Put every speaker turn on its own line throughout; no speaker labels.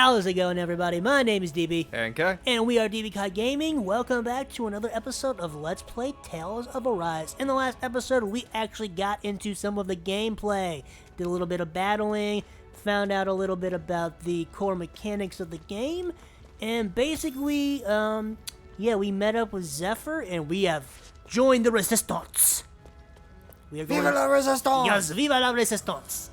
How's it going, everybody? My name is DB.
And Kai.
And we are DB Kai Gaming. Welcome back to another episode of Let's Play Tales of Arise. In the last episode, we actually got into some of the gameplay. Did a little bit of battling, found out a little bit about the core mechanics of the game, and basically, we met up with Zephyr, and we have joined the Resistance. We are going
Viva la Resistance!
Yes, Viva la Resistance!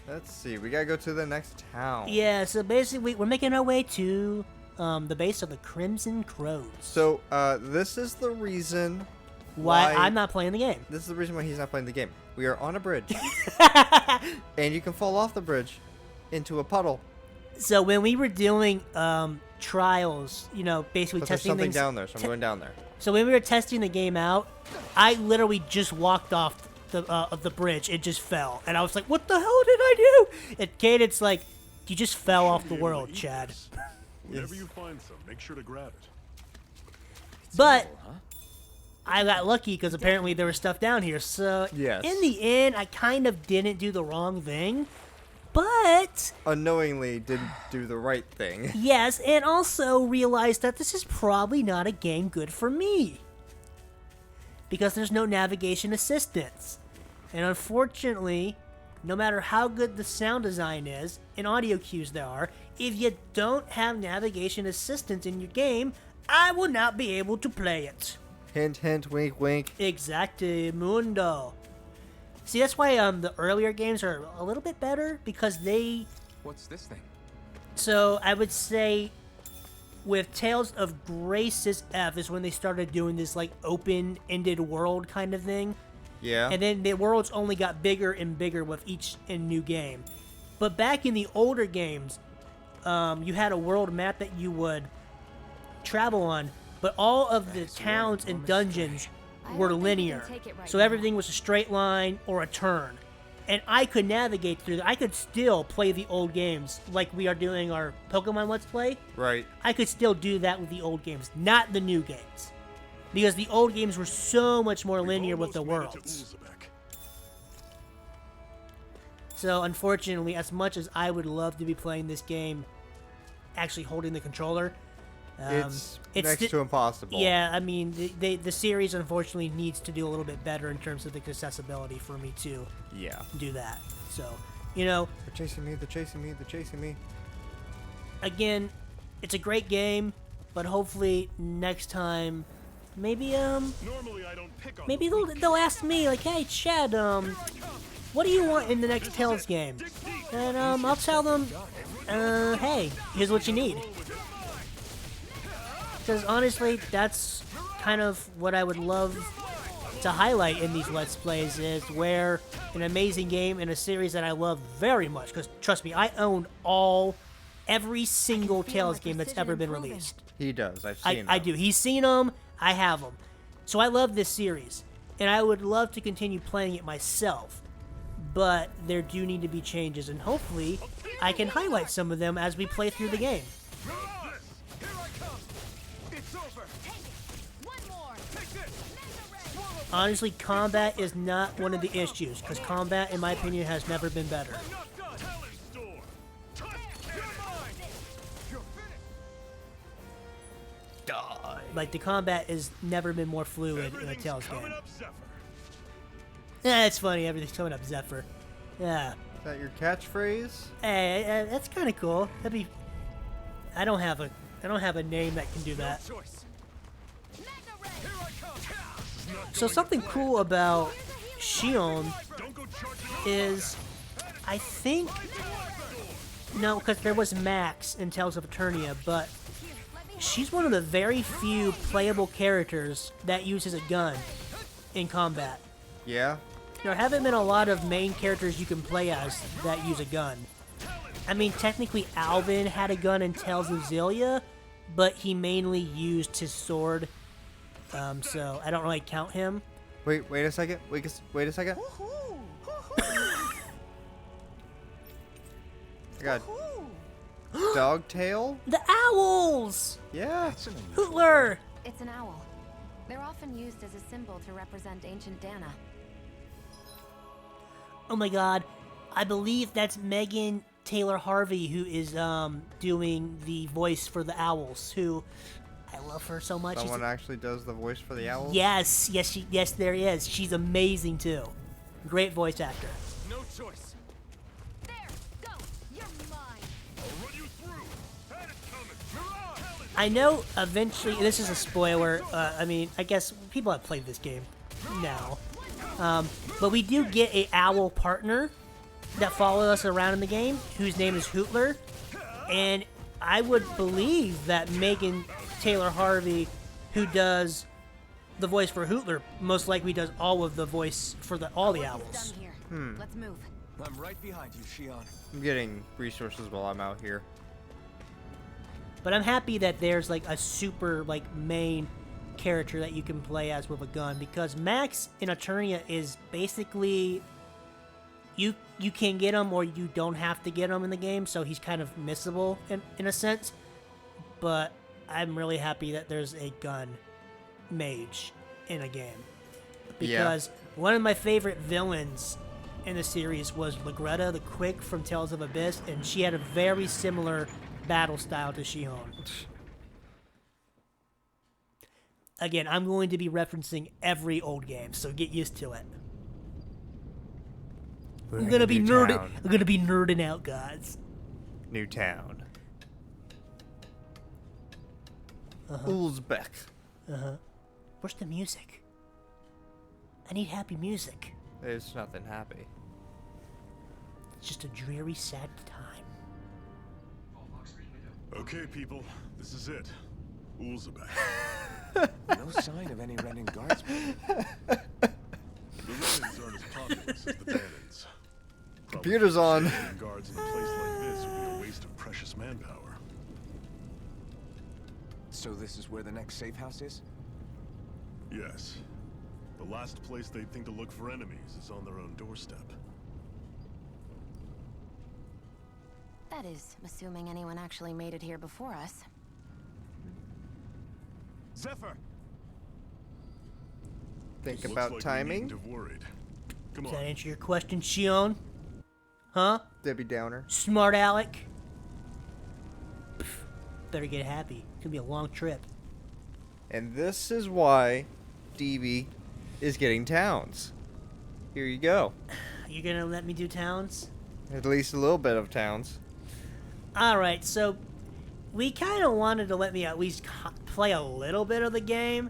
Let's see, we gotta go to the next town.
Yeah, so basically, we're making our way to the base of the Crimson Crows.
So, this is the reason
why I'm not playing the game.
This is the reason why he's not playing the game. We are on a bridge. And you can fall off the bridge into a puddle.
So when we were doing trials, you know, basically
But there's
testing
something
things
down there, so I'm going down there.
So when we were testing the game out, I literally just walked off the bridge. It just fell, and I was like, "What the hell did I do?" And Cadence like, "You just fell off the world, Chad."
Whenever you find some, make sure to grab it.
But I got lucky because apparently there was stuff down here. So
Yes.
in the end, I kind of didn't do the wrong thing, but
Unknowingly didn't do the right thing.
yes, and also realized that this is probably not a game good for me because there's no navigation assistance. And unfortunately, no matter how good the sound design is and audio cues there are, if you don't have navigation assistance in your game, I will not be able to play it.
Hint, hint, wink, wink.
Exactamundo. See, that's why the earlier games are a little bit better because they...
What's this thing?
So I would say with Tales of Graces F is when they started doing this like open-ended world kind of thing.
Yeah.
And then the worlds only got bigger and bigger with each new game. But back in the older games, you had a world map that you would travel on, but all of the towns and dungeons were linear. So everything was a straight line or a turn. And I could navigate through that. I could still play the old games like we are doing our Pokemon Let's Play.
Right.
I could still do that with the old games, not the new games. Because the old games were so much more linear with the worlds. So unfortunately, as much as I would love to be playing this game, actually holding the controller,
It's next to impossible.
yeah, I mean, the series unfortunately needs to do a little bit better in terms of the accessibility for me to
Yeah.
do that. So, you know,
They're chasing me, they're chasing me, they're chasing me.
again, it's a great game, but hopefully next time, maybe
Normally I don't pick on
maybe they'll ask me like, "Hey, Chad, what do you want in the next Tales game?" And I'll tell them, "Hey, here's what you need." Because honestly, that's kind of what I would love to highlight in these Let's Plays is where an amazing game in a series that I love very much, because trust me, I own every single Tales game that's ever been released.
He does, I've seen
I
them.
do. He's seen them, I have them. So I love this series, and I would love to continue playing it myself. But there do need to be changes, and hopefully I can highlight some of them as we play through the game. Honestly, combat is not one of the issues, because combat, in my opinion, has never been better. Like, the combat has never been more fluid in a Tales game. Yeah, it's funny, everything's coming up Zephyr. Yeah.
Is that your catchphrase?
Hey, that's kind of cool. That'd be... I don't have a name that can do that. So something cool about Xion is, I think, no, because there was Max in Tales of Eternia, but she's one of the very few playable characters that uses a gun in combat.
Yeah.
There haven't been a lot of main characters you can play as that use a gun. I mean, technically Alvin had a gun in Tales of Xillia, but he mainly used his sword, so I don't really count him.
Wait a second. Wait a second. I got Dogtail?
The owls!
Yeah.
Hootler!
It's an owl. They're often used as a symbol to represent ancient Dana.
Oh my god, I believe that's Megan Taylor Harvey, who is doing the voice for the owls. Who I love her so much.
Someone actually does the voice for the owls?
Yes, there is. She's amazing too. Great voice actor.
No choice.
There, go. You're mine.
I'll run you through. Had it coming. Mirage!
I know eventually, this is a spoiler, I mean, I guess people have played this game now. But we do get a owl partner that follows us around in the game, whose name is Hootler. And I would believe that Megan Taylor Harvey, who does the voice for Hootler, most likely does all of the voice for all the
It's
owls.
done here. Let's move.
I'm right behind you, Shion.
I'm getting resources while I'm out here.
But I'm happy that there's like a super like main character that you can play as with a gun, because Max in Eternia is basically you can get him or you don't have to get him in the game, so he's kind of missable in a sense. But I'm really happy that there's a gun mage in a game, because one of my favorite villains in the series was Lagretta the Quick from Tales of Abyss, and she had a very similar battle style to Shion. Again, I'm going to be referencing every old game, so get used to it. I'm gonna be nerding out, guys.
New town. Ulzbeck.
Where's the music? I need happy music.
There's nothing happy.
It's just a dreary, sad time.
Okay, people. This is it. Ulzabak.
No sign of any Renan guardsmen.
The Renans aren't as popular as the Bannons.
Computer's on.
Putting guards in a place like this would be a waste of precious manpower.
So this is where the next safe house is?
Yes. The last place they'd think to look for enemies is on their own doorstep.
That is, assuming anyone actually made it here before us.
Zephyr!
Think
Looks
about
like we
timing.
needn't have worried. Come
Does that
on.
answer your question, Shion? Huh?
Debbie Downer.
Smart Alec? Pff, better get happy. It's gonna be a long trip.
And this is why DB is getting towns. Here you go.
You gonna let me do towns?
At least a little bit of towns.
Alright, so we kind of wanted to let me at least play a little bit of the game.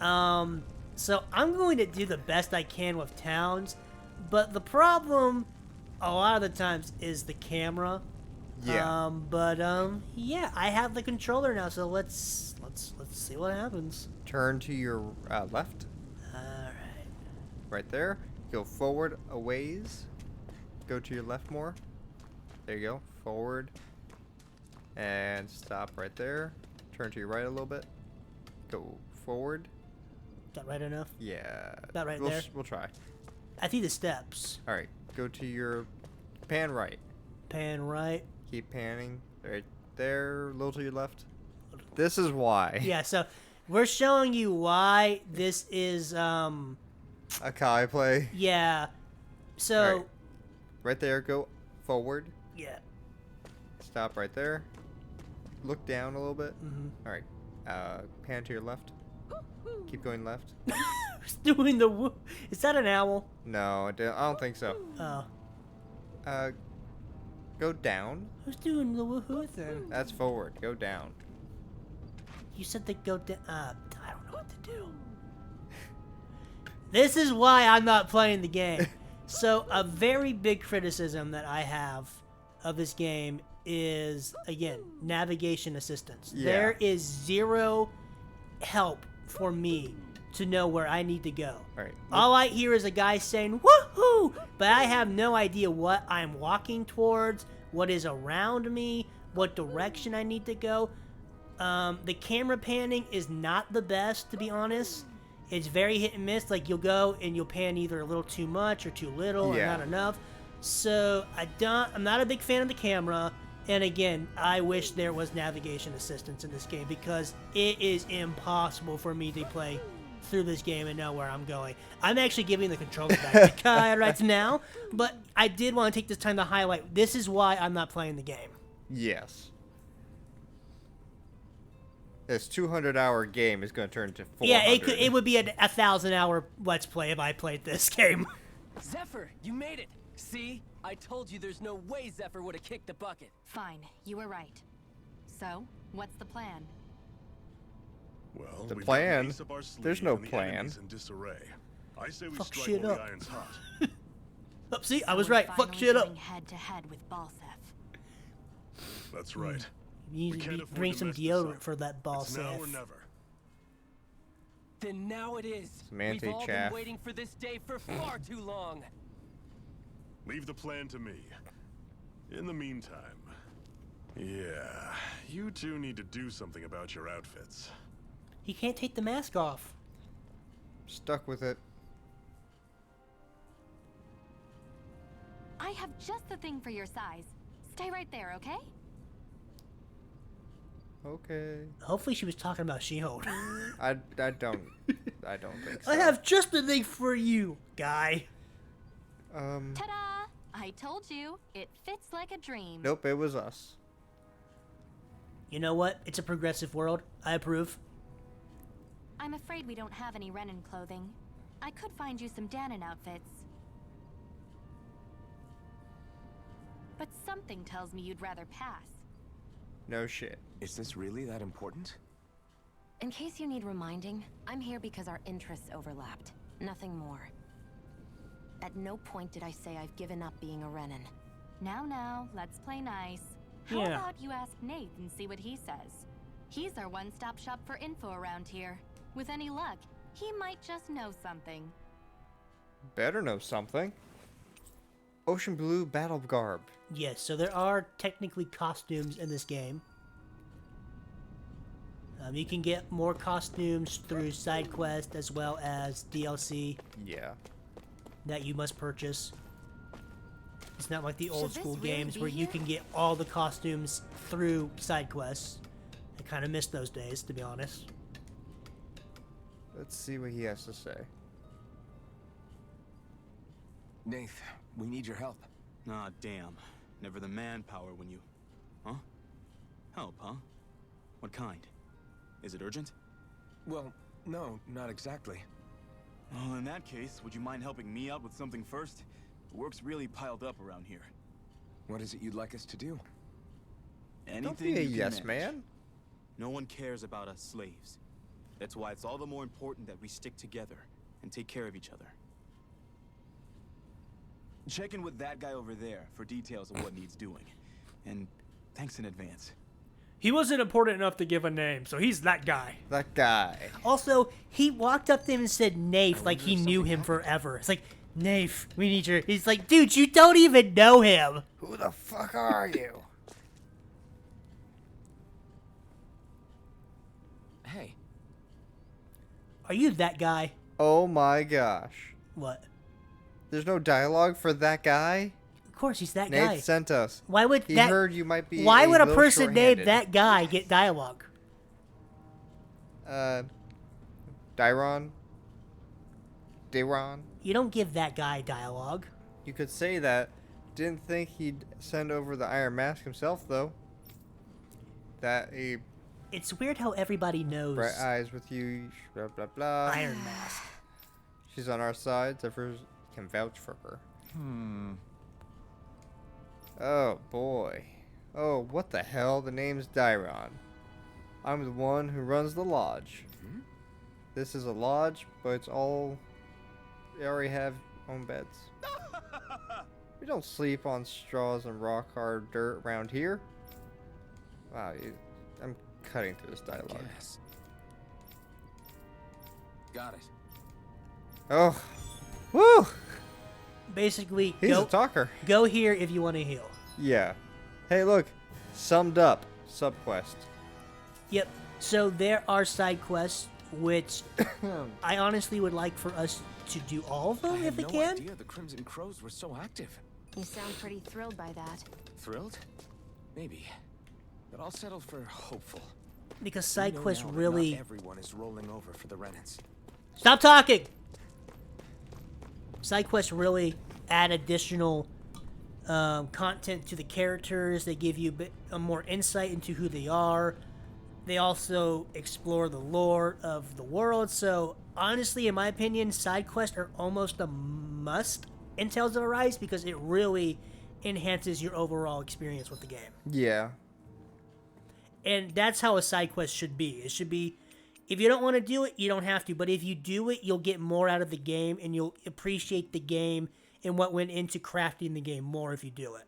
So I'm going to do the best I can with towns, but the problem a lot of the times is the camera.
Yeah.
Yeah, I have the controller now, so let's see what happens.
Turn to your left.
Alright.
Right there. Go forward a ways. Go to your left more. There you go. Forward. And stop right there. Turn to your right a little bit. Go forward.
That right enough?
Yeah.
About right
we'll
there?
We'll try.
I see the steps.
Alright. Go to your pan right.
Pan right.
Keep panning. Right there. A little to your left. This is why.
Yeah, so we're showing you why this is,
A Kai play.
yeah. So,
Alright. Right there. Go forward.
yeah.
Stop right there. Look down a little bit.
Mhm.
Alright. Pan to your left. Keep going left.
Who's doing the woo? Is that an owl?
No, I don't think so.
Oh.
Go down.
Who's doing the woohoo thing?
That's forward. Go down.
You said to go down. I don't know what to do. This is why I'm not playing the game. So, a very big criticism that I have of this game is, again, navigation assistance.
Yeah.
There is zero help for me to know where I need to go.
Alright.
All I hear is a guy saying, woohoo! But I have no idea what I'm walking towards, what is around me, what direction I need to go. The camera panning is not the best, to be honest. It's very hit and miss. Like, you'll go and you'll pan either a little too much or too little or
Yeah.
not enough. So, I'm not a big fan of the camera. And again, I wish there was navigation assistance in this game, because it is impossible for me to play through this game and know where I'm going. I'm actually giving the controller back to Kai right now, but I did want to take this time to highlight this is why I'm not playing the game.
Yes. This 200-hour game is going to turn to 400.
Yeah, it would be a 1,000-hour Let's Play if I played this game.
Zephyr, you made it! See? I told you there's no way Zephyr would have kicked the bucket.
Fine, you were right. So, what's the plan?
Well,
The
we've got an
plan?
ace up our sleeve
There's no
and the
plan.
enemy's in disarray. I say we
Fuck
strike
shit
while
up.
the iron's hot.
Oh, see, I
So
was
we're
right. Fuck
finally
shit up.
going head to head with Balsef.
That's right.
You
We
need
can't
to
afford
bring
to
some
mess this
deodorant
up.
for that ball
It's now or
safe.
never.
Then now it is.
Some
We've all
anti-chaff.
been waiting for this day for far too long.
Leave the plan to me. In the meantime, yeah, you two need to do something about your outfits.
He can't take the mask off.
Stuck with it.
I have just the thing for your size. Stay right there, okay?
Okay.
Hopefully she was talking about She-Hulk.
I don't think so.
I have just the thing for you, guy.
Ta-da! I told you, it fits like a dream.
Nope, it was us.
You know what? It's a progressive world. I approve.
I'm afraid we don't have any Renan clothing. I could find you some Danon outfits. But something tells me you'd rather pass.
No shit.
Is this really that important?
In case you need reminding, I'm here because our interests overlapped. Nothing more. At no point did I say I've given up being a Renan. Now, let's play nice. How
Yeah.
about you ask Nate and see what he says? He's our one-stop shop for info around here. With any luck, he might just know something.
Better know something. Ocean blue battle garb.
Yes, so there are technically costumes in this game. You can get more costumes through side quest as well as DLC
Yeah.
that you must purchase. It's not like the
Should
old
this
school
really
games
be
where you
here?
can get all the costumes through side quests. I kind of miss those days, to be honest.
Let's see what he has to say.
Nath, we need your help.
Ah, damn. Never the manpower when you... Huh? Help, huh? What kind? Is it urgent?
Well, no, not exactly.
Well, in that case, would you mind helping me out with something first? The work's really piled up around here.
What is it you'd like us to do?
Anything
Don't be a
you can
yes
manage.
man.
No one cares about us slaves. That's why it's all the more important that we stick together and take care of each other. Check in with that guy over there for details of what needs doing. And thanks in advance.
He wasn't important enough to give a name, so he's that guy.
That guy.
Also, he walked up to him and said Nafe like he knew him forever. It's like, Nafe, we need your... He's like, dude, you don't even know him.
Who the fuck are you?
Hey,
Are you that guy?
Oh my gosh.
What?
There's no dialogue for that guy?
Of course, he's that
Nate
guy.
sent us.
Why would
He
that...
heard you might be
Why would a
little
person named
shorthanded.
that guy get dialogue?
Dairon? Dairon?
You don't give that guy dialogue.
You could say that. Didn't think he'd send over the Iron Mask himself, though. That a
It's weird how everybody knows
bright eyes with you, blah blah blah.
Iron Mask.
She's on our side. Zephyr can vouch for her. Oh boy. Oh, what the hell? The name's Dairon. I'm the one who runs the lodge. This is a lodge, but it's all... They already have own beds. We don't sleep on straws and rock hard dirt around here. Wow, I'm cutting through this dialogue.
yes. Got it.
Oh, woo!
Basically,
He's a talker.
go here if you want to heal.
Yeah. Hey, look, summed up subquest.
Yep. So there are side quests, which I honestly would like for us to do all of
I
them
had
if we
no
can.
idea the Crimson Crows were so active.
You sound pretty thrilled by that.
Thrilled? Maybe. But I'll settle for hopeful.
Because
We
side
know
quests
now that
really...
Not everyone is rolling over for the Renans.
Stop talking! Side quests really add additional content to the characters. They give you a bit more insight into who they are. They also explore the lore of the world. So, honestly, in my opinion, side quests are almost a must in Tales of Arise because it really enhances your overall experience with the game.
Yeah.
And that's how a side quest should be. It should be, if you don't want to do it, you don't have to. But if you do it, you'll get more out of the game and you'll appreciate the game and what went into crafting the game more if you do it.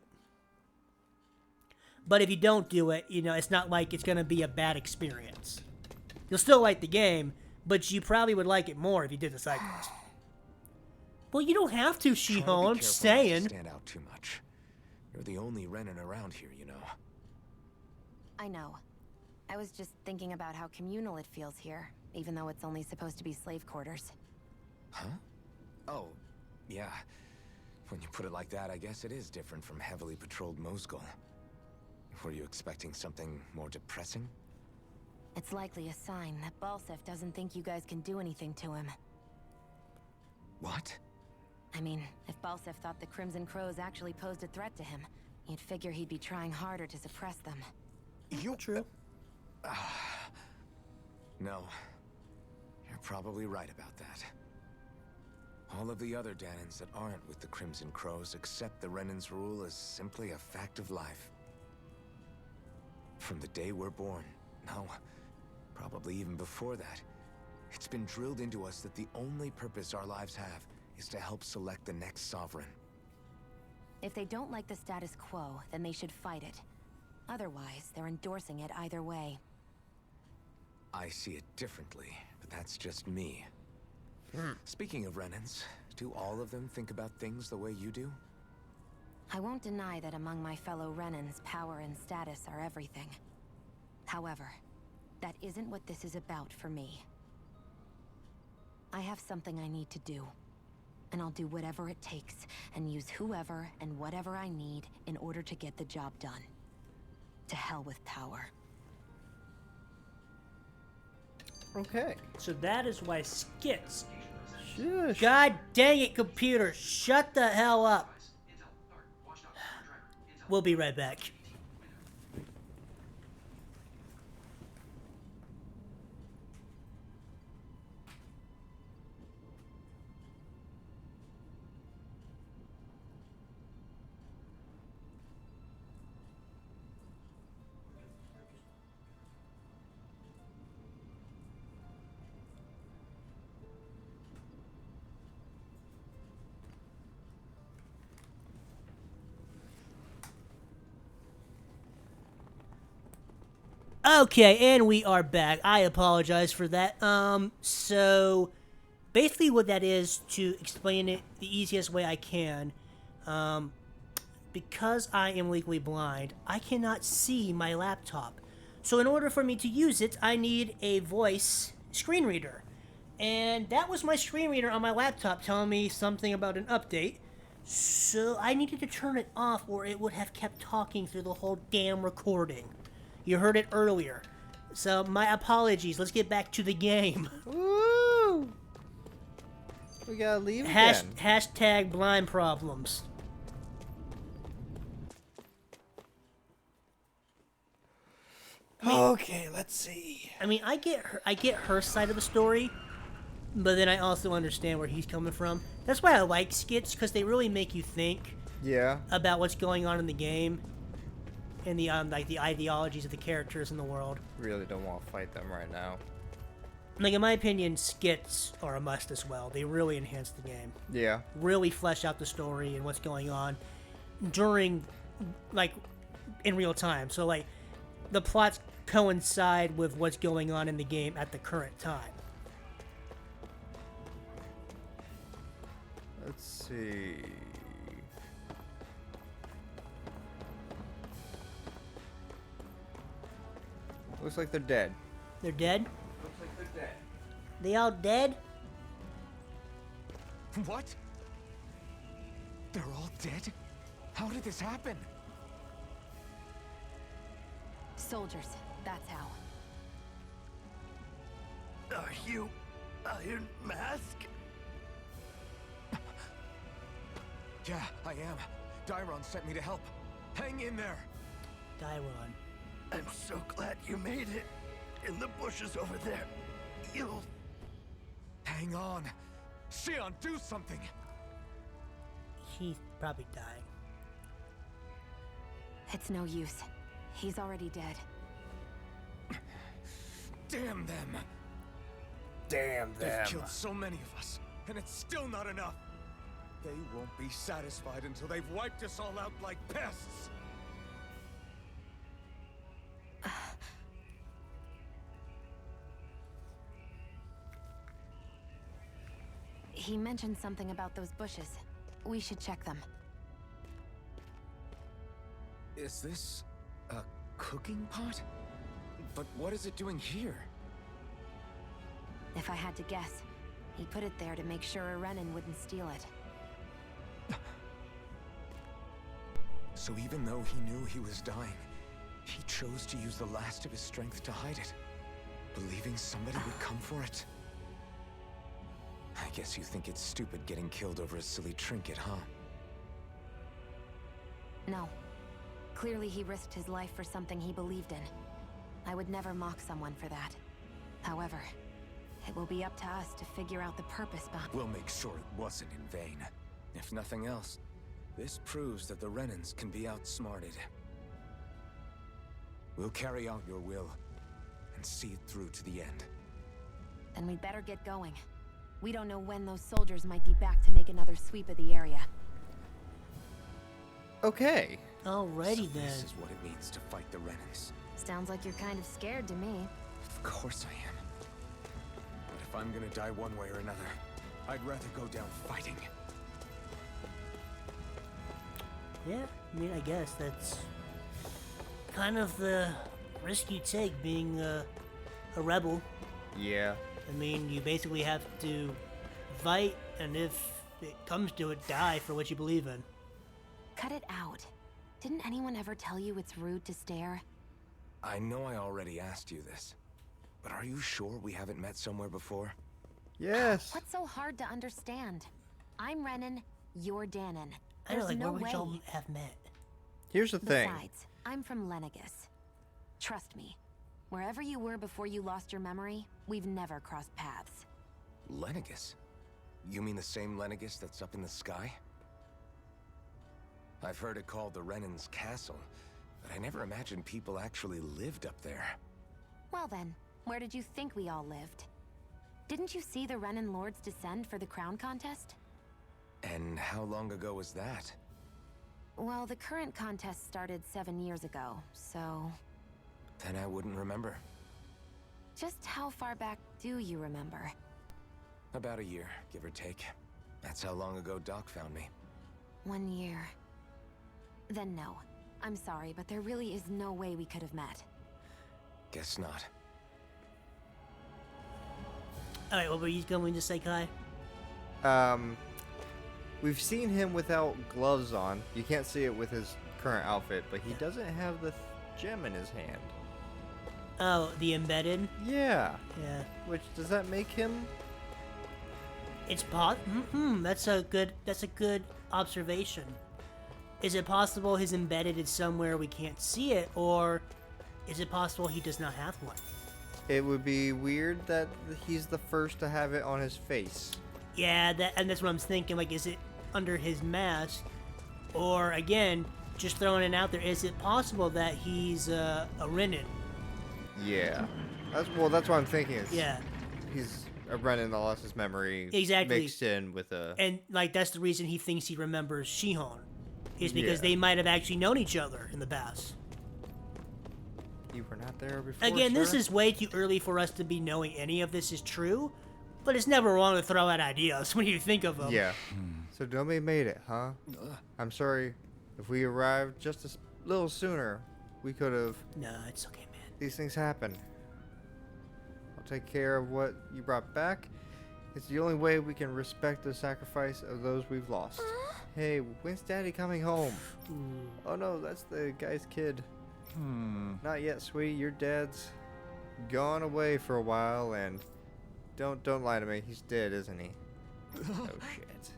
But if you don't do it, you know, it's not like it's going to be a bad experience. You'll still like the game, but you probably would like it more if you did the side quest. Well, you don't have to,
Try to be
Shiho. I'm
careful not to
saying.
stand out too much. You're the only Renan around here, you know.
I know. I was just thinking about how communal it feels here, even though it's only supposed to be slave quarters.
Huh? Oh, yeah. When you put it like that, I guess it is different from heavily patrolled Mosgul. Were you expecting something more depressing?
It's likely a sign that Balsef doesn't think you guys can do anything to him.
What?
I mean, if Balsef thought the Crimson Crows actually posed a threat to him, you'd figure he'd be trying harder to suppress them.
You...
True.
No. You're probably right about that. All of the other Danans that aren't with the Crimson Crows accept the Renan's rule as simply a fact of life. From the day we're born, no, probably even before that, it's been drilled into us that the only purpose our lives have is to help select the next sovereign.
If they don't like the status quo, then they should fight it. Otherwise, they're endorsing it either way.
I see it differently, but that's just me. Speaking of Renans, do all of them think about things the way you do?
I won't deny that among my fellow Renans, power and status are everything. However, that isn't what this is about for me. I have something I need to do, and I'll do whatever it takes, and use whoever and whatever I need in order to get the job done. To hell with power.
Okay.
So that is why skits.
Shush.
God dang it, computer. Shut the hell up. We'll be right back. Okay, and we are back. I apologize for that. So basically what that is, to explain it the easiest way I can, because I am legally blind, I cannot see my laptop. So in order for me to use it, I need a voice screen reader. And that was my screen reader on my laptop telling me something about an update. So I needed to turn it off or it would have kept talking through the whole damn recording. You heard it earlier. So, my apologies. Let's get back to the game.
Woo! We gotta leave again.
Hashtag blind problems.
Okay, let's see.
I mean, I get her side of the story, but then I also understand where he's coming from. That's why I like skits, because they really make you think
Yeah.
about what's going on in the game and the like the ideologies of the characters in the world.
Really don't want to fight them right now.
Like, in my opinion, skits are a must as well. They really enhance the game.
Yeah.
Really flesh out the story and what's going on during, like, in real time. So, like, the plots coincide with what's going on in the game at the current time.
Let's see. Looks like they're dead.
They're dead?
Looks like they're dead.
They all dead?
What? They're all dead? How did this happen?
Soldiers, that's how.
Are you
Iron Mask?
Yeah, I am. Dairon sent me to help. Hang in there.
Dairon.
I'm so glad you made it. In the bushes over there. You'll...
Hang on. Xion, do something.
He's probably dying.
It's no use. He's already dead.
Damn them.
Damn
They've killed so many of us, and it's still not enough. They won't be satisfied until they've wiped us all out like pests.
He mentioned something about those bushes. We should check them.
Is this a cooking pot? But what is it doing here?
If I had to guess, he put it there to make sure a Renan wouldn't steal it.
So even though he knew he was dying, he chose to use the last of his strength to hide it, believing somebody would come for it. I guess you think it's stupid getting killed over a silly trinket, huh?
No. Clearly he risked his life for something he believed in. I would never mock someone for that. However, it will be up to us to figure out the purpose behind.
We'll make sure it wasn't in vain. If nothing else, this proves that the Renans can be outsmarted. We'll carry out your will and see it through to the end.
Then we'd better get going. We don't know when those soldiers might be back to make another sweep of the area.
Okay.
Alrighty
So
then.
this is what it means to fight the Renans.
Sounds like you're kind of scared to me.
Of course I am. But if I'm gonna die one way or another, I'd rather go down fighting.
Yeah, I mean, I guess that's kind of the risk you take being a rebel.
Yeah.
I mean, you basically have to fight, and if it comes to it, die for what you believe in.
Cut it out. Didn't anyone ever tell you it's rude to stare?
I know I already asked you this, but are you sure we haven't met somewhere before?
Yes.
What's so hard to understand? I'm Renan, you're Danon.
I know,
There's
like,
no
where would y'all
way.
have met?
Here's the thing.
Besides, I'm from Lenegus. Trust me, wherever you were before you lost your memory, we've never crossed paths.
Lenegus? You mean the same Lenegus that's up in the sky? I've heard it called the Renan's Castle, but I never imagined people actually lived up there.
Well then, where did you think we all lived? Didn't you see the Renan Lords descend for the crown contest?
And how long ago was that?
Well, the current contest started 7 years ago, so...
Then I wouldn't remember.
Just how far back do you remember?
About a year, give or take. That's how long ago Doc found me.
1 year. Then no. I'm sorry, but there really is no way we could have met.
Guess not.
Alright, what were you going to say, Kai?
We've seen him without gloves on. You can't see it with his current outfit, but he doesn't have the gem in his hand.
Oh, the embedded?
Yeah.
Yeah.
Which, does that make him?
It's that's a good observation. Is it possible his embedded is somewhere we can't see it, or is it possible he does not have one?
It would be weird that he's the first to have it on his face.
Yeah, that's what I'm thinking. Like, is it under his mask, or again, just throwing it out there? Is it possible that he's a Renan?
Yeah. That's what I'm thinking. Is
Yeah.
He's a Renan that lost his memory.
Exactly.
Mixed in with a.
And like that's the reason he thinks he remembers Shihon, is because
Yeah.
they might have actually known each other in the past.
You were not there before.
Again, this
sir?
is way too early for us to be knowing any of this is true, but it's never wrong to throw out ideas when you think of them.
Yeah. So nobody made it, huh? I'm sorry. If we arrived just a little sooner, we could have.
No, it's okay, man.
These things happen. I'll take care of what you brought back. It's the only way we can respect the sacrifice of those we've lost. Hey, when's Daddy coming home? Oh no, that's the guy's kid. Not yet, sweetie. Your dad's gone away for a while, and Don't lie to me. He's dead, isn't he? Oh shit.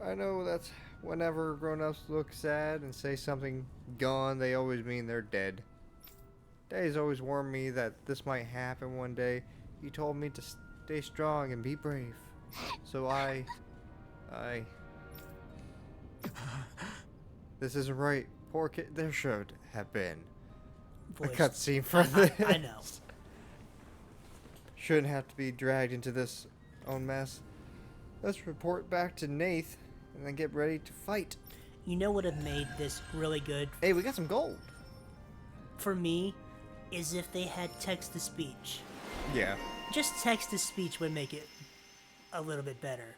I know that's whenever grown-ups look sad and say something gone, they always mean they're dead. Daddy's always warned me that this might happen one day. He told me to stay strong and be brave. So I... This isn't right. Poor kid. There should have been a
Voice.
cutscene for this.
I know.
Shouldn't have to be dragged into this own mess. Let's report back to Nath and then get ready to fight.
You know what would have made this really good
Hey, we got some gold.
for me is if they had text to speech.
Yeah.
Just text to speech would make it a little bit better.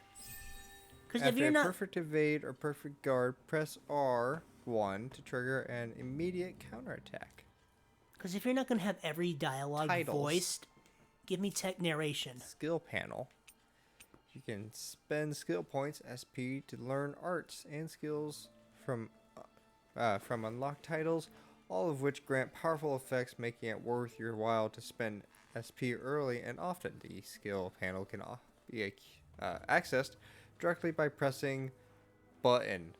Because if
After
you're
a
not,
perfect evade or perfect guard, press R1 to trigger an immediate counterattack.
because if you're not gonna have every dialogue
Titles.
voiced, give me tech narration.
Skill panel. You can spend skill points SP to learn arts and skills from unlocked titles, all of which grant powerful effects, making it worth your while to spend SP early and often. The skill panel can be accessed directly by pressing button.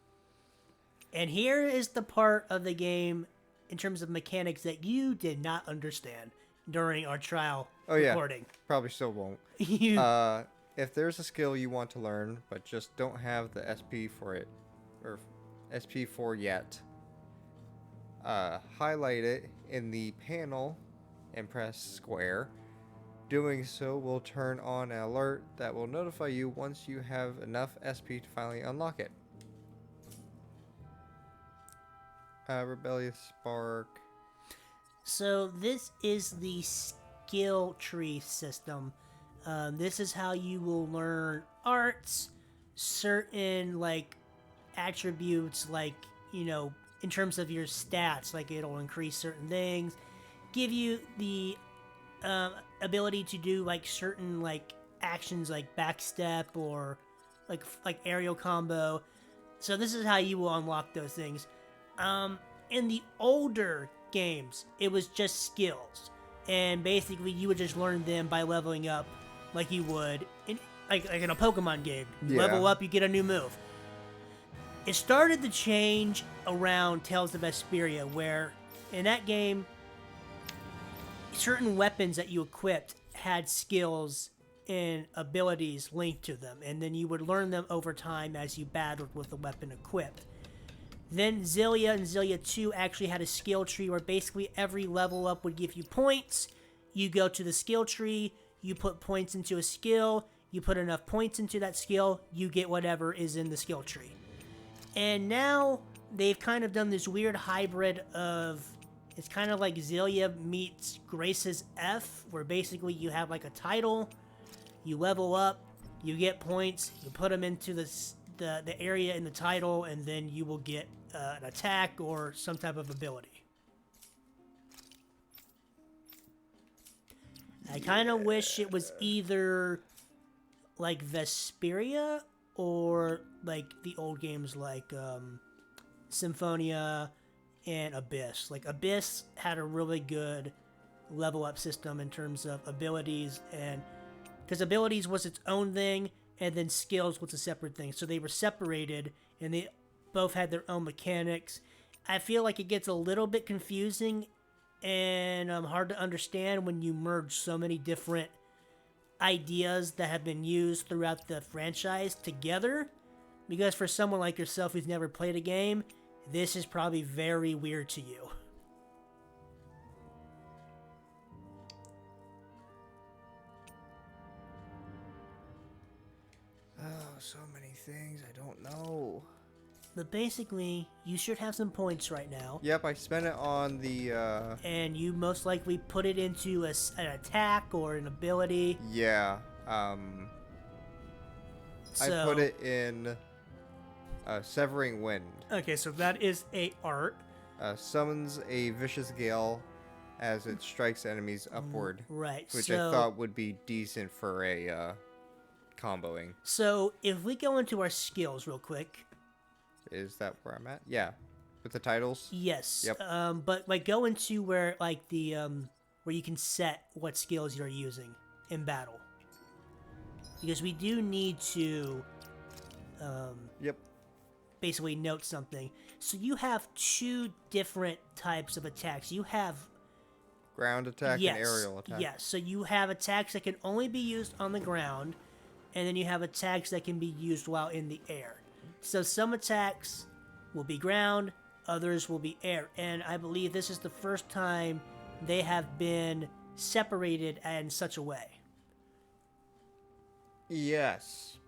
And here is the part of the game, in terms of mechanics, that you did not understand during our trial recording.
Probably still won't.
You,
If there's a skill you want to learn but just don't have the SP for it, or SP for yet, highlight it in the panel and press square. Doing so will turn on an alert that will notify you once you have enough SP to finally unlock it. Rebellious Spark.
So this is the skill tree system. This is how you will learn arts, certain like attributes, like, you know, in terms of your stats, like it'll increase certain things, give you the ability to do like certain like actions like backstep or like aerial combo. So this is how you will unlock those things. In the older games, it was just skills, and basically you would just learn them by leveling up, like you would in like in a Pokemon game. You
Yeah.
level up, you get a new move. It started to change around Tales of Vesperia, where in that game, certain weapons that you equipped had skills and abilities linked to them, and then you would learn them over time as you battled with the weapon equipped. Then Xillia and Xillia 2 actually had a skill tree where basically every level up would give you points. You go to the skill tree, you put points into a skill, you put enough points into that skill, you get whatever is in the skill tree. And now they've kind of done this weird hybrid of, it's kind of like Xillia meets Grace's F, where basically you have like a title, you level up, you get points, you put them into the area in the title, and then you will get an attack or some type of ability. I kind of wish it was either like Vesperia or like the old games like Symphonia and Abyss. Like Abyss had a really good level up system in terms of abilities, and because abilities was its own thing and then skills was a separate thing, so they were separated and they both had their own mechanics. I feel like it gets a little bit confusing and hard to understand when you merge so many different ideas that have been used throughout the franchise together, because for someone like yourself who's never played a game, this is probably very weird to you.
Oh, so many things I don't know.
But basically, you should have some points right now.
Yep, I spent it on the,
And you most likely put it into an attack or an ability.
yeah,
So,
I put it in Severing Wind.
Okay, so that is a art.
Summons a vicious gale as it strikes enemies upward,
Right,
which
so,
I thought would be decent for a comboing.
So, if we go into our skills real quick.
Is that where I'm at? Yeah, with the titles.
Yes.
Yep.
But like go into where like the where you can set what skills you're using. in battle. Because we do need to
Yep.
basically note something. So you have two different types of attacks. You have
Ground attack
yes,
and aerial attack.
yes. So you have attacks that can only be used on the ground, and then you have attacks that can be used while in the air. So some attacks will be ground, others will be air, and I believe this is the first time they have been separated in such a way.
Yes.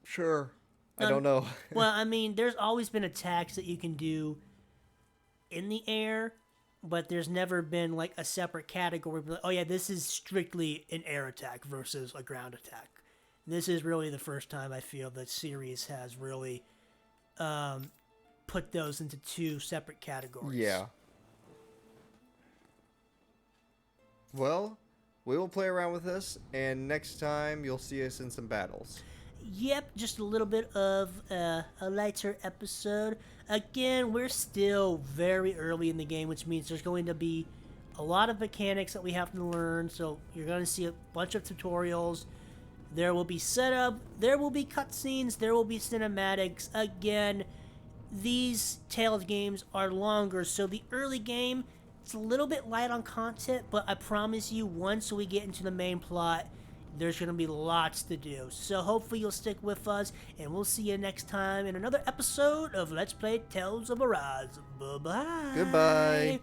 Sure. I don't know.
Well, I mean, there's always been attacks that you can do in the air, but there's never been like a separate category. Like, oh yeah, this is strictly an air attack versus a ground attack. This is really the first time I feel the series has really put those into two separate categories.
Yeah. Well, we will play around with this, and next time you'll see us in some battles.
Yep, just a little bit of a lighter episode. Again, we're still very early in the game, which means there's going to be a lot of mechanics that we have to learn. So you're going to see a bunch of tutorials. There will be setup, there will be cutscenes, there will be cinematics. Again, these Tales games are longer, so the early game, it's a little bit light on content, but I promise you, once we get into the main plot, there's going to be lots to do. So hopefully you'll stick with us, and we'll see you next time in another episode of Let's Play Tales of Arise. Bye-bye.
Goodbye.